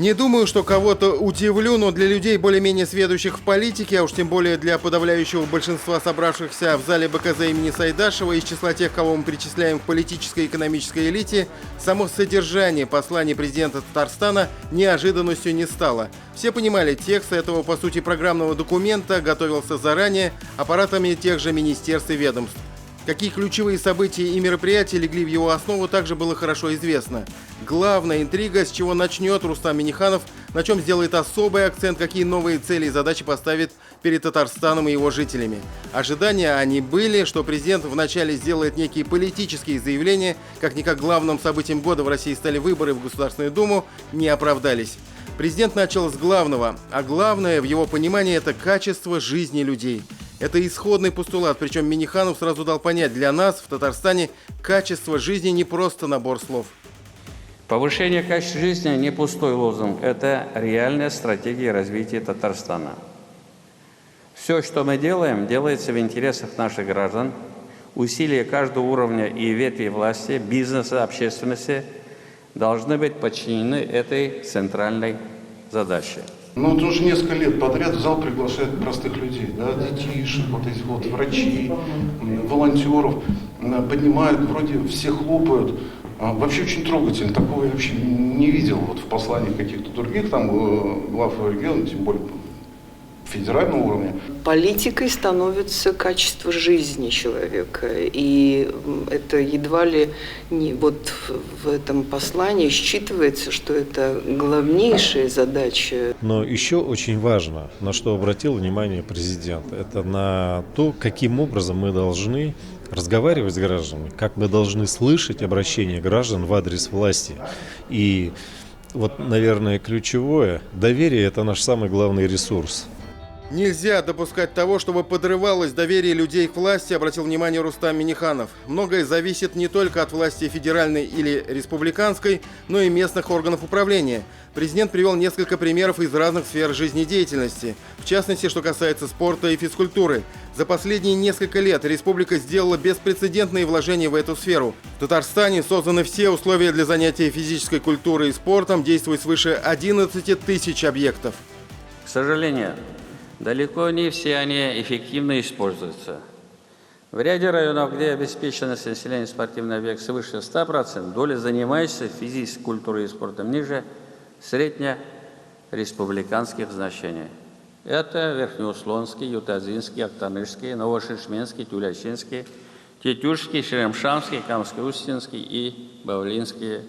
Не думаю, что кого-то удивлю, но для людей, более-менее сведущих в политике, а уж тем более для подавляющего большинства собравшихся в зале БКЗ имени Сайдашева из числа тех, кого мы причисляем к политической и экономической элите, само содержание послания президента Татарстана неожиданностью не стало. Все понимали, текст этого, по сути, программного документа готовился заранее аппаратами тех же министерств и ведомств. Какие ключевые события и мероприятия легли в его основу, также было хорошо известно. Главная интрига, с чего начнет Рустам Минниханов, на чем сделает особый акцент, какие новые цели и задачи поставит перед Татарстаном и его жителями. Ожидания они были, что президент вначале сделает некие политические заявления, как-никак главным событием года в России стали выборы в Государственную Думу, не оправдались. Президент начал с главного, а главное в его понимании – это качество жизни людей. Это исходный постулат, причем Минниханов сразу дал понять, для нас в Татарстане качество жизни не просто набор слов. Повышение качества жизни не пустой лозунг, это реальная стратегия развития Татарстана. Все, что мы делаем, делается в интересах наших граждан. Усилия каждого уровня и ветви власти, бизнеса, общественности должны быть подчинены этой центральной задаче. Ну, вот уже несколько лет подряд в зал приглашают простых людей, да, детишек, вот этих вот врачей, волонтеров, поднимают, вроде все хлопают. Вообще очень трогательно, такого я вообще не видел вот в посланиях каких-то других там глав региона, тем более федерального уровня. Политикой становится качество жизни человека, и это едва ли не вот в этом послании считывается, что это главнейшая задача. Но еще очень важно, на что обратил внимание президент, это на то, каким образом мы должны разговаривать с гражданами, как мы должны слышать обращения граждан в адрес власти. И вот, наверное, ключевое – доверие – это наш самый главный ресурс. Нельзя допускать того, чтобы подрывалось доверие людей к власти, обратил внимание Рустам Минниханов. Многое зависит не только от власти федеральной или республиканской, но и местных органов управления. Президент привел несколько примеров из разных сфер жизнедеятельности, в частности, что касается спорта и физкультуры. За последние несколько лет республика сделала беспрецедентные вложения в эту сферу. В Татарстане созданы все условия для занятия физической культурой и спортом, действует свыше 11 тысяч объектов. К сожалению, далеко не все они эффективно используются. В ряде районов, где обеспеченность населения спортивный объект свыше 100%, доля занимающихся физической культурой и спортом ниже среднереспубликанских значений. Это Верхнеуслонский, Ютазинский, Актанышский, Новошишменский, Тюлящинский, Тетюшский, Шеремшанский, Камско-Устинский и Бавлинские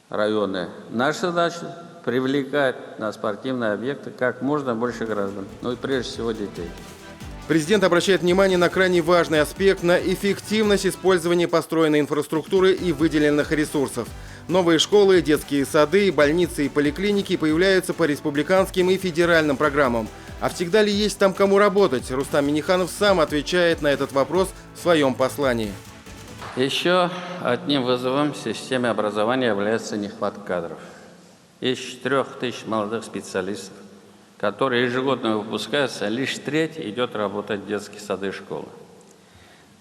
районы. Наша задача – привлекать на спортивные объекты как можно больше граждан, ну и прежде всего детей. Президент обращает внимание на крайне важный аспект – на эффективность использования построенной инфраструктуры и выделенных ресурсов. Новые школы, детские сады, больницы и поликлиники появляются по республиканским и федеральным программам. А всегда ли есть там кому работать? Рустам Минниханов сам отвечает на этот вопрос в своем послании. Еще одним вызовом в системе образования является нехватка кадров. Из 4000 молодых специалистов, которые ежегодно выпускаются, лишь треть идет работать в детские сады и школы.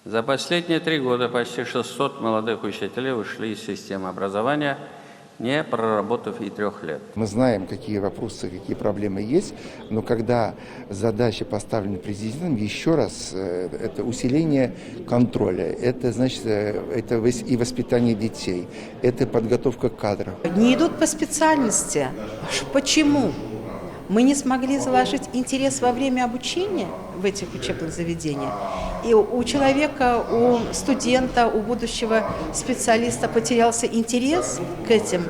За последние 3 года почти 600 молодых учителей ушли из системы образования, не проработав и 3 лет. Мы знаем, какие вопросы, какие проблемы есть, но когда задача поставлена президентом, еще раз, это усиление контроля, это значит, это и воспитание детей, это подготовка кадров. Не идут по специальности. Почему? Мы не смогли заложить интерес во время обучения в этих учебных заведениях. И у человека, у студента, у будущего специалиста потерялся интерес к этим.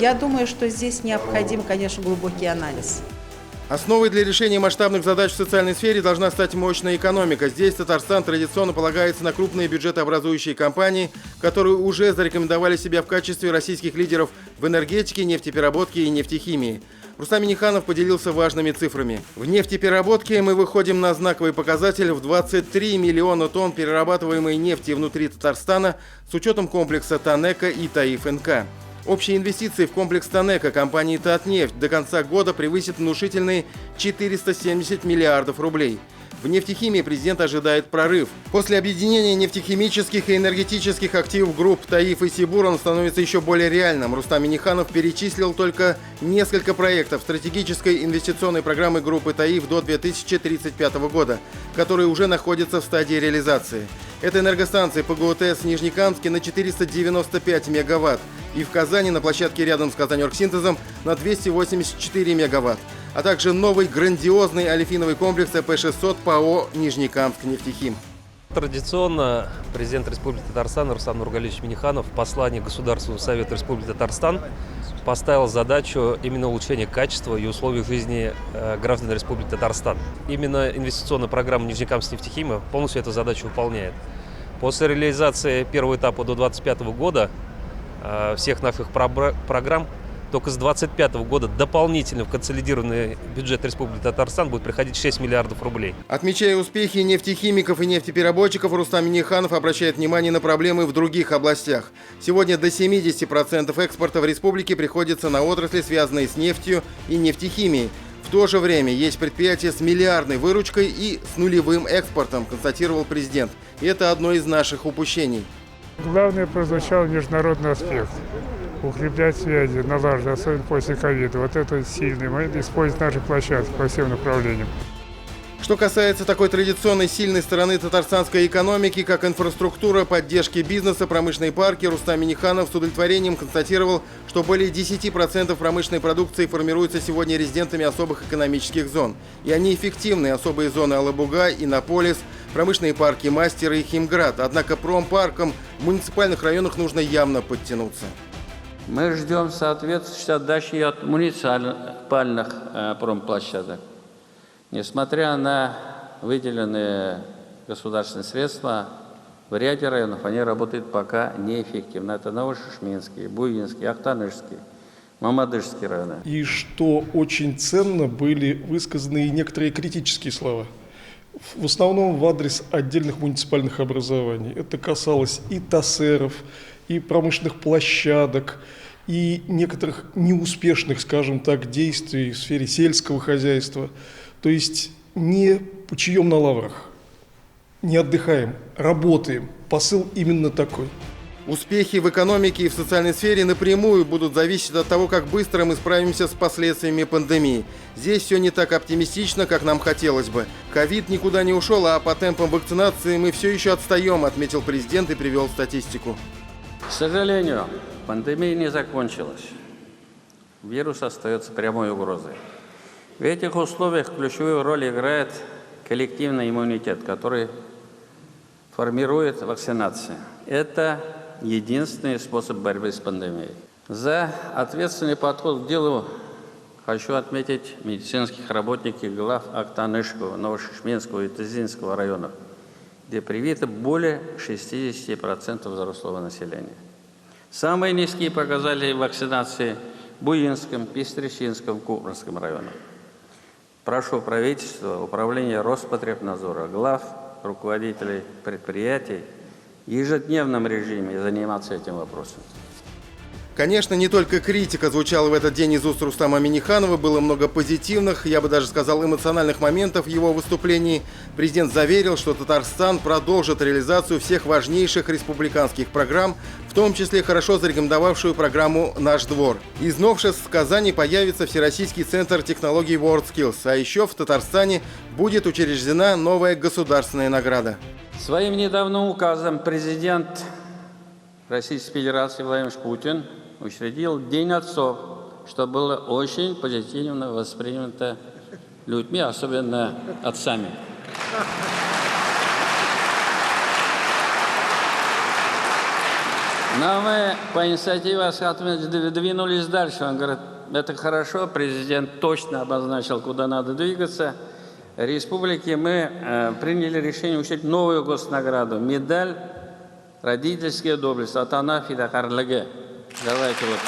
Я думаю, что здесь необходим, конечно, глубокий анализ. Основой для решения масштабных задач в социальной сфере должна стать мощная экономика. Здесь Татарстан традиционно полагается на крупные бюджетообразующие компании, которые уже зарекомендовали себя в качестве российских лидеров в энергетике, нефтепереработке и нефтехимии. Рустам Минниханов поделился важными цифрами. В нефтепереработке мы выходим на знаковый показатель в 23 миллиона тонн перерабатываемой нефти внутри Татарстана с учетом комплекса Танека и Таиф-НК. Общие инвестиции в комплекс Танека компании Татнефть до конца года превысят внушительные 470 миллиардов рублей. В В нефтехимии президент ожидает прорыв. После объединения нефтехимических и энергетических активов групп «Таиф» и «Сибур» он становится еще более реальным. Рустам Минниханов перечислил только несколько проектов стратегической инвестиционной программы группы «Таиф» до 2035 года, которые уже находятся в стадии реализации. Это энергостанции ПГУТС в Нижнекамске на 495 мегаватт и в Казани на площадке рядом с Казаньоргсинтезом на 284 мегаватт, а также новый грандиозный олефиновый комплекс ЭП-600 ПАО «Нижнекамск нефтехим». Традиционно президент Республики Татарстан Рустам Нургалиевич Минниханов в послании Государственного совета Республики Татарстан поставил задачу именно улучшения качества и условий жизни граждан Республики Татарстан. Именно инвестиционная программа Нижнекамск нефтехима полностью эту задачу выполняет. После реализации первого этапа до 2025 года всех наших программ только с 2025 года дополнительно в консолидированный бюджет Республики Татарстан будет приходить 6 миллиардов рублей. Отмечая успехи нефтехимиков и нефтепереработчиков, Рустам Минниханов обращает внимание на проблемы в других областях. Сегодня до 70% экспорта в республике приходится на отрасли, связанные с нефтью и нефтехимией. В то же время есть предприятия с миллиардной выручкой и с нулевым экспортом, констатировал президент. И это одно из наших упущений. Главное, прозвучал международный аспект. Укреплять связи, налаживать, особенно после ковида. Вот это сильный момент, использовать наши площадки по всем направлениям. Что касается такой традиционной сильной стороны татарстанской экономики, как инфраструктура, поддержки бизнеса, промышленные парки, Рустам Минниханов с удовлетворением констатировал, что более 10% промышленной продукции формируется сегодня резидентами особых экономических зон. И они эффективны, особые зоны Алабуга, Иннополис, промышленные парки Мастер и Химград. Однако промпаркам в муниципальных районах нужно явно подтянуться. Мы ждем соответствующей отдачи от муниципальных промплощадок. Несмотря на выделенные государственные средства, в ряде районов они работают пока неэффективно. Это Новошишминский, Буинский, Ахтанышский, Мамадышский районы. И что очень ценно, были высказаны и некоторые критические слова. В основном в адрес отдельных муниципальных образований. Это касалось и ТАСЭРов, и промышленных площадок, и некоторых неуспешных, скажем так, действий в сфере сельского хозяйства. То есть не почием на лаврах, не отдыхаем, работаем. Посыл именно такой. Успехи в экономике и в социальной сфере напрямую будут зависеть от того, как быстро мы справимся с последствиями пандемии. Здесь все не так оптимистично, как нам хотелось бы. Ковид никуда не ушел, а по темпам вакцинации мы все еще отстаем, отметил президент и привел статистику. К сожалению, пандемия не закончилась. Вирус остается прямой угрозой. В этих условиях ключевую роль играет коллективный иммунитет, который формирует вакцинация. Это единственный способ борьбы с пандемией. За ответственный подход к делу хочу отметить медицинских работников глав Актанышского, Новошишминского и Тызинского районов, где привито более 60% взрослого населения. Самые низкие показатели вакцинации в Буинском, Пестрищинском, Купринском районах. Прошу правительства, управление Роспотребнадзора, глав, руководителей предприятий в ежедневном режиме заниматься этим вопросом. Конечно, не только критика звучала в этот день из уст Рустама Минниханова, было много позитивных, я бы даже сказал, эмоциональных моментов в его выступлении. Президент заверил, что Татарстан продолжит реализацию всех важнейших республиканских программ, в том числе хорошо зарекомендовавшую программу «Наш двор». Из новшеств в Казани появится Всероссийский центр технологий WorldSkills, а еще в Татарстане будет учреждена новая государственная награда. Своим недавним указом президент Российской Федерации Владимир Путин учредил День отцов, что было очень позитивно воспринято людьми, особенно отцами. Но мы по инициативе Асхатовича двинулись дальше. Он говорит, это хорошо, президент точно обозначил, куда надо двигаться. Республике мы приняли решение учредить новую госнаграду, медаль «Родительская доблесть» от Ана Фидакарлыгы. Давайте вот.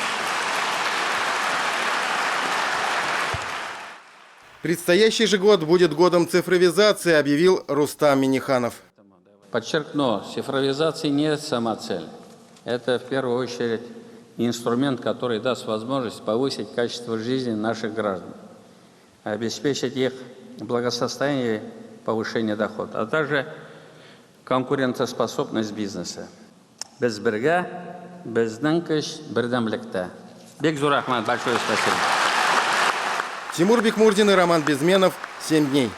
Предстоящий же год будет годом цифровизации, объявил Рустам Минниханов. Подчеркну, цифровизация не сама цель. Это в первую очередь инструмент, который даст возможность повысить качество жизни наших граждан, обеспечить их благосостояние повышение дохода, а также конкурентоспособность бизнеса. Без берега, без дынкыш, бердамликта. Бекзур Ахмад, большое спасибо. Тимур Бекмурдин и Роман Безменов. 7 дней.